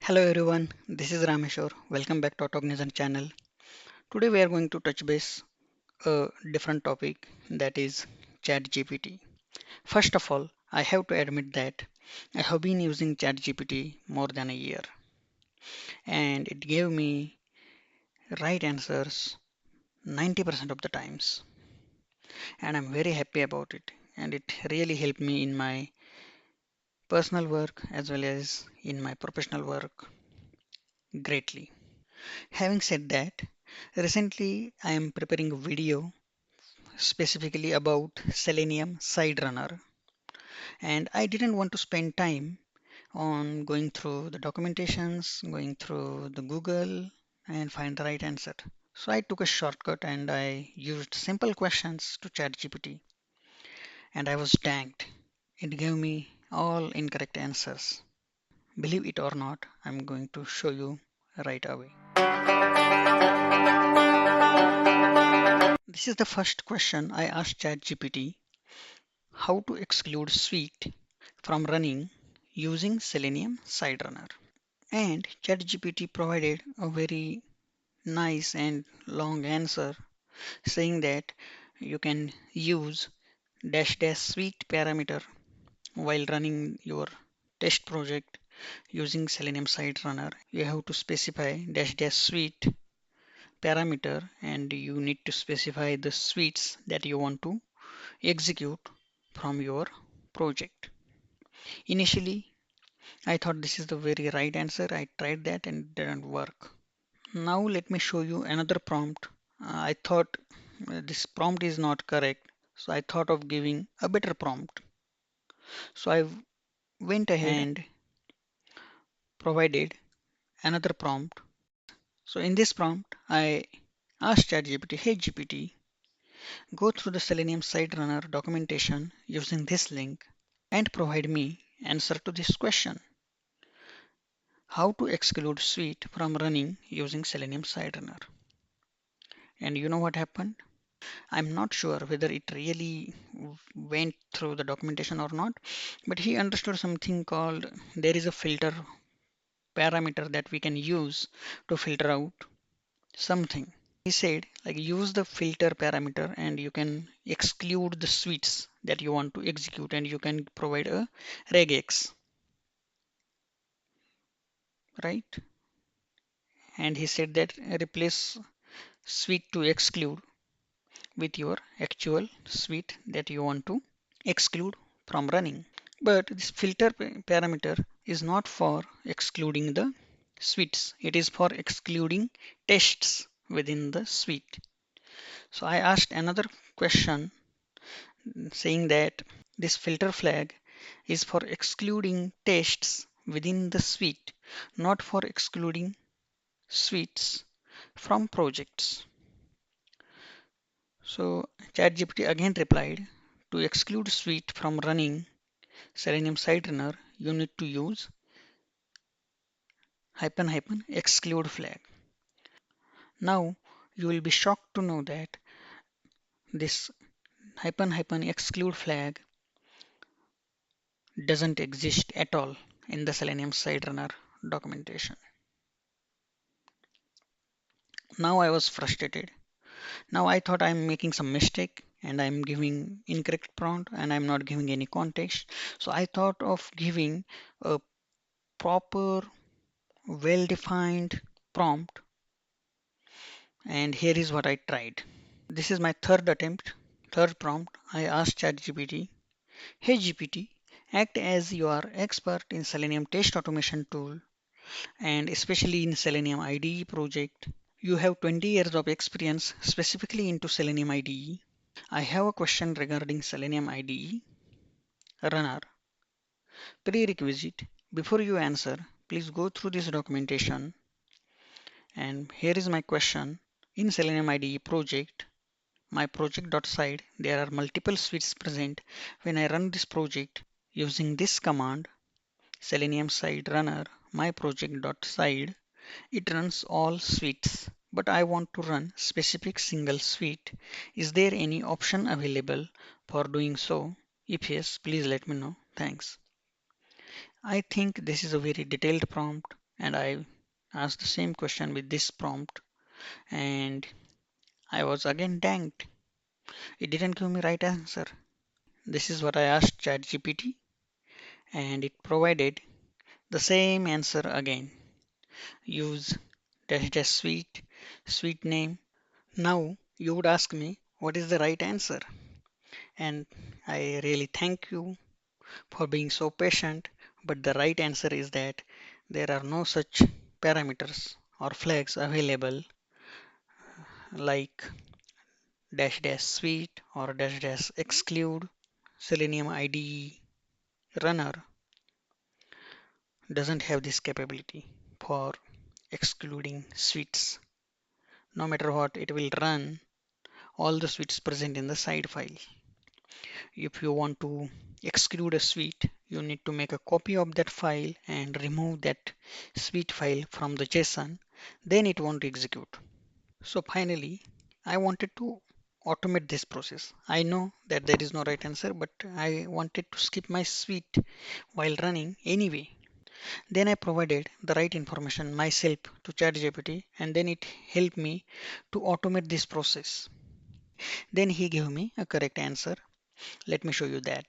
Hello everyone, this is Rameshwar. Welcome back to Autognizant channel. Today we are going to touch base a different topic, that is ChatGPT. First of all, I have to admit that I have been using ChatGPT more than a year and it gave me right answers 90% of the times, and I'm very happy about it, and it really helped me in my personal work as well as in my professional work greatly. Having said that, recently I am preparing a video specifically about Selenium Side Runner, and I didn't want to spend time on going through the documentations, going through the Google and find the right answer. So I took a shortcut and I used simple questions to ChatGPT, and I was tanked. It gave me all incorrect answers. Believe it or not, I'm going to show you right away. This is the first question I asked ChatGPT: how to exclude sweet from running using Selenium Siderunner. And ChatGPT provided a very nice and long answer saying that you can use dash dash sweet parameter while running your test project using Selenium Siderunner. You have to specify dash dash sweet parameter and you need to specify the sweets that you want to execute from your project. Initially, I thought this is the very right answer. I tried that and it didn't work. Now let me show you another prompt. I thought this prompt is not correct, so I thought of giving a better prompt. So I went ahead and provided another prompt. So in this prompt, I asked ChatGPT, "Hey GPT, go through the Selenium Siderunner documentation using this link and provide me answer to this question. How to exclude suite from running using Selenium Siderunner." And you know what happened? I'm not sure whether it really went through the documentation or not, but he understood something called there is a filter parameter that we can use to filter out something. He said like use the filter parameter and you can exclude the suites that you want to execute and you can provide a regex, right? And he said that replace suite to exclude with your actual suite that you want to exclude from running. But this filter parameter is not for excluding the suites. It is for excluding tests within the suite. So I asked another question saying that this filter flag is for excluding tests within the suite, not for excluding suites from projects. So ChatGPT again replied, to exclude suite from running Selenium Siderunner, you need to use hyphen hyphen exclude flag. Now you will be shocked to know that this hyphen hyphen exclude flag doesn't exist at all in the Selenium Siderunner documentation. Now I was frustrated. Now I thought I'm making some mistake and I'm giving incorrect prompt and I'm not giving any context. So I thought of giving a proper, well-defined prompt, and here is what I tried. This is my third attempt, third prompt. I asked ChatGPT, "Hey GPT, act as your expert in Selenium test automation tool and especially in Selenium IDE project. You have 20 years of experience specifically into Selenium IDE. I have a question regarding Selenium IDE runner. Prerequisite, before you answer, please go through this documentation. And here is my question. In Selenium IDE project, my project.side, there are multiple suites present. When I run this project using this command, Selenium side runner, my project.side, it runs all suites. But I want to run specific single suite. Is there any option available for doing so? If yes, please let me know. Thanks." I think this is a very detailed prompt and I asked the same question with this prompt, and I was again danged. It didn't give me right answer. This is what I asked ChatGPT, and it provided the same answer again. Use dash dash sweet name. Now you would ask me what is the right answer, and I really thank you for being so patient. But the right answer is that there are no such parameters or flags available like dash dash sweet or dash dash exclude. Selenium IDE runner doesn't have this capability for excluding sweets. No matter what, it will run all the sweets present in the side file. If you want to exclude a sweet, you need to make a copy of that file and remove that sweet file from the JSON. Then it won't execute. So finally, I wanted to automate this process. I know that there is no right answer, but I wanted to skip my sweet while running anyway. Then I provided the right information myself to ChatGPT, and then it helped me to automate this process. Then he gave me a correct answer. Let me show you that.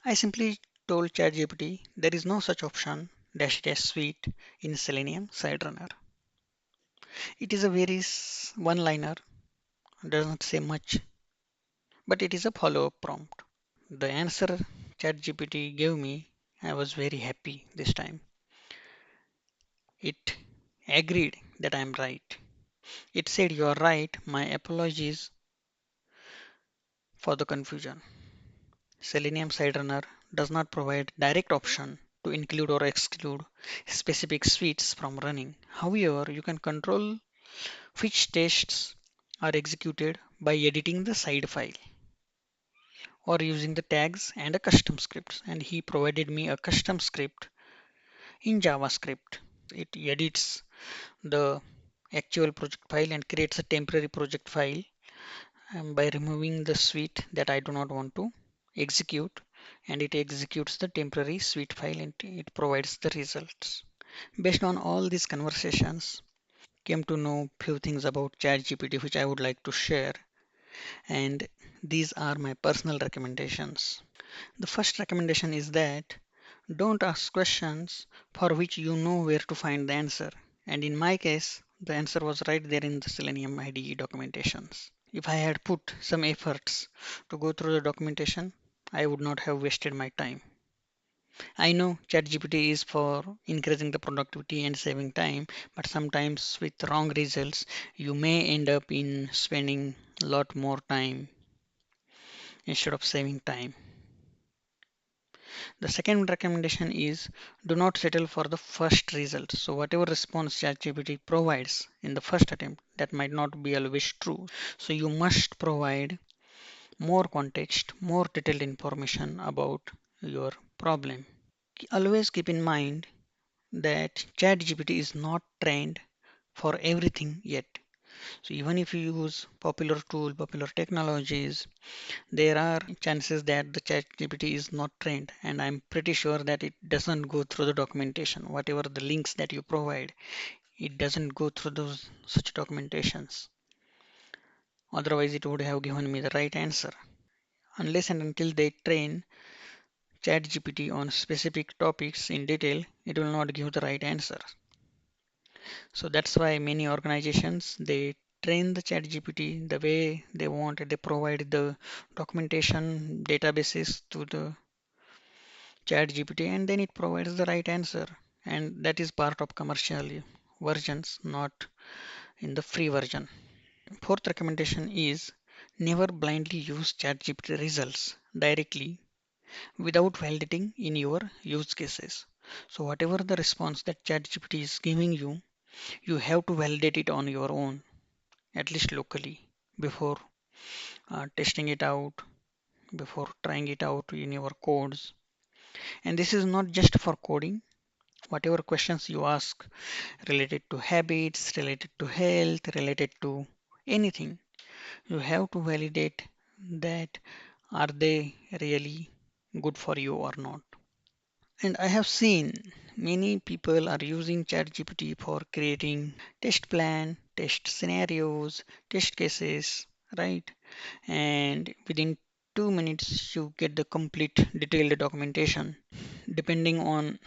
I simply told ChatGPT there is no such option dash dash suite in Selenium SideRunner. It is a very one-liner, does not say much, but it is a follow-up prompt. The answer ChatGPT gave me, I was very happy this time. It agreed that I am right. It said you are right. My apologies for the confusion. Selenium SideRunner does not provide direct option to include or exclude specific suites from running. However, you can control which tests are executed by editing the side file or using the tags and a custom scripts. And he provided me a custom script in JavaScript. It edits the actual project file and creates a temporary project file by removing the suite that I do not want to execute, and it executes the temporary suite file and it provides the results. Based on all these conversations, came to know few things about ChatGPT which I would like to share, and these are my personal recommendations. The first recommendation is that don't ask questions for which you know where to find the answer. And in my case, the answer was right there in the Selenium IDE documentations. If I had put some efforts to go through the documentation, I would not have wasted my time. I know ChatGPT is for increasing the productivity and saving time, but sometimes with wrong results, you may end up in spending a lot more time instead of saving time. The second recommendation is do not settle for the first result. So whatever response ChatGPT provides in the first attempt, that might not be always true. So you must provide more context, more detailed information about your problem. Always keep in mind that ChatGPT is not trained for everything yet. So even if you use popular tool, popular technologies, there are chances that the ChatGPT is not trained, and I'm pretty sure that it doesn't go through the documentation. Whatever the links that you provide, it doesn't go through those such documentations. Otherwise, it would have given me the right answer. Unless and until they train ChatGPT on specific topics in detail, it will not give the right answer. So that's why many organizations they train the ChatGPT the way they want. They provide the documentation databases to the ChatGPT and then it provides the right answer. And that is part of commercial versions, not in the free version. Fourth recommendation is never blindly use ChatGPT results directly without validating in your use cases. So whatever the response that ChatGPT is giving you, you have to validate it on your own, at least locally, before testing it out, before trying it out in your codes. And this is not just for coding. Whatever questions you ask related to habits, related to health, related to anything, you have to validate that are they really good for you or not. And I have seen Many people are using ChatGPT for creating test plan, test scenarios, test cases, right? And within 2 minutes, you get the complete detailed documentation, depending on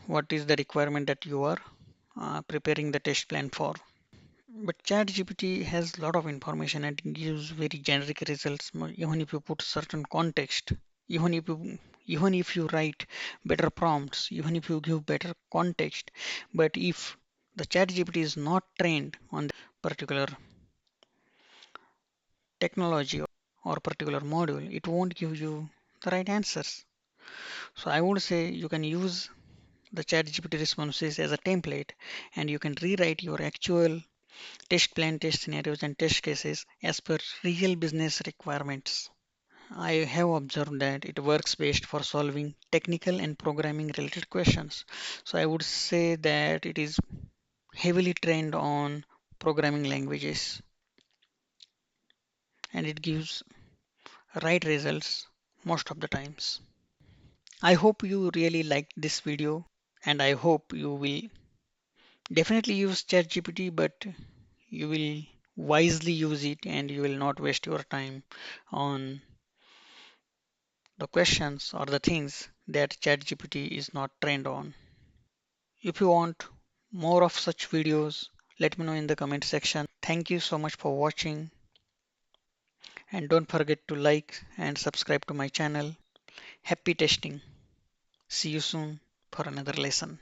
what is the requirement that you are preparing the test plan for. But ChatGPT has a lot of information and it gives very generic results. Even if you put certain context, even if you even if you write better prompts, even if you give better context, but if the ChatGPT is not trained on that particular technology or particular module, it won't give you the right answers. So I would say you can use the ChatGPT responses as a template and you can rewrite your actual test plan, test scenarios, and test cases as per real business requirements. I have observed that it works best for solving technical and programming related questions. So I would say that it is heavily trained on programming languages and it gives right results most of the times. I hope you really liked this video and I hope you will definitely use ChatGPT, but you will wisely use it and you will not waste your time on the questions or the things that ChatGPT is not trained on. If you want more of such videos, let me know in the comment section. Thank you so much for watching and don't forget to like and subscribe to my channel. Happy testing. See you soon for another lesson.